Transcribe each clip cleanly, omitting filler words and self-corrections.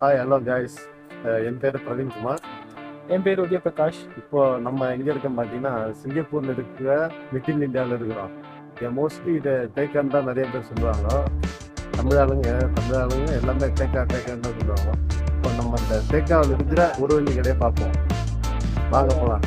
Hi hello guys. என் பேர் பிரவீன்குமார். என் பேர் உதயபிரகாஷ். இப்போ நம்ம எங்கே இருக்கோம் பார்த்தீங்கன்னா சிங்கப்பூரில் இருக்கிற மிட் இந்தியாவில் இருக்கிறோம். மோஸ்ட்லி இதை டேக்கான்னு தான் நிறைய பேர் சொல்லுவாங்க. தமிழ் ஆளுங்க எல்லாமே டேக்கான்னு தான் சொல்லுவாங்க. இப்போ நம்ம இந்த டேக்காவில் இருக்கிற ஒரு வண்டி கடையை பார்ப்போம். வாங்க போகலாம்.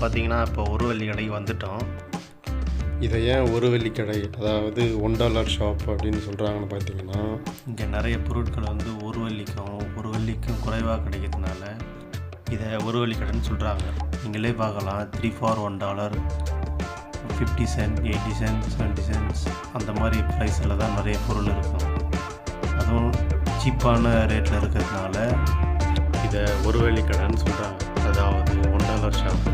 பார்த்தீங்கன்னா இப்போ ஒரு வெள்ளி கடைக்கு வந்துட்டோம். இதை ஏன் ஒரு வெள்ளி கடை, அதாவது $1 ஷாப் அப்படின்னு சொல்கிறாங்கன்னு பார்த்தீங்கன்னா, இங்கே நிறைய பொருட்கள் வந்து ஒரு வெள்ளிக்கும் குறைவாக கிடைக்கிறதுனால இதை ஒரு வெள்ளி கடைன்னு சொல்கிறாங்க. நீங்களே பார்க்கலாம், 3 for $1, 50 cents, 80 cents, 70 cents அந்த மாதிரி ப்ரைஸில் தான் நிறைய பொருள் இருக்கும். அதுவும் சீப்பான ரேட்டில் இருக்கிறதுனால இதை ஒரு வெள்ளி கடைன்னு சொல்கிறாங்க, அதாவது $1 ஷாப்.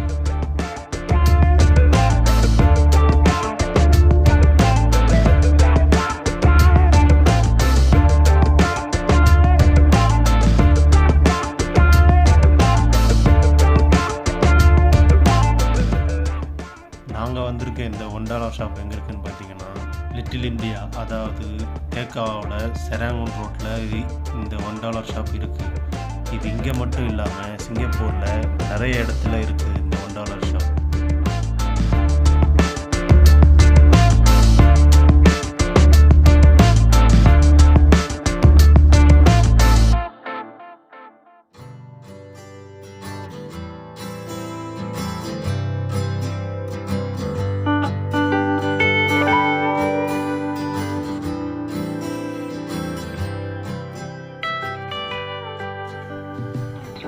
நாங்கள் வந்திருக்க இந்த $1 ஷாப் எங்கே இருக்குதுன்னு பார்த்தீங்கன்னா, லிட்டில் இந்தியா, அதாவது டேக்காவோட செராங்கோன் ரோட்டில் இந்த $1 ஷாப் இருக்குது. இது இங்கே மட்டும் இல்லாமல் சிங்கப்பூரில் நிறைய இடத்துல இருக்குது இந்த $1 ஷாப்.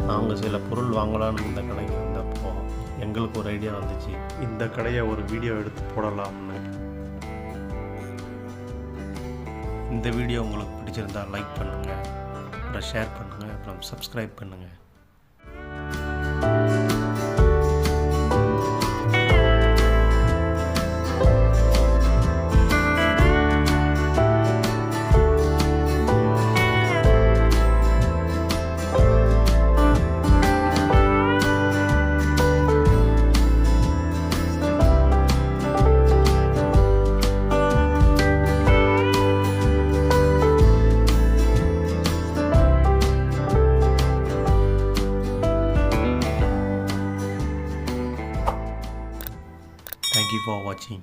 நாங்கள் சில பொருள் வாங்கலான்னு இந்த கடைக்கு வந்தப்போ எங்களுக்கு ஒரு ஐடியா வந்துச்சு, இந்த கடையை ஒரு வீடியோ எடுத்து போடலாம்னு. இந்த வீடியோ உங்களுக்கு பிடிச்சிருந்தால் லைக் பண்ணுங்கள், அப்புறம் ஷேர் பண்ணுங்கள், அப்புறம் சப்ஸ்கிரைப் பண்ணுங்கள். Thank you for watching.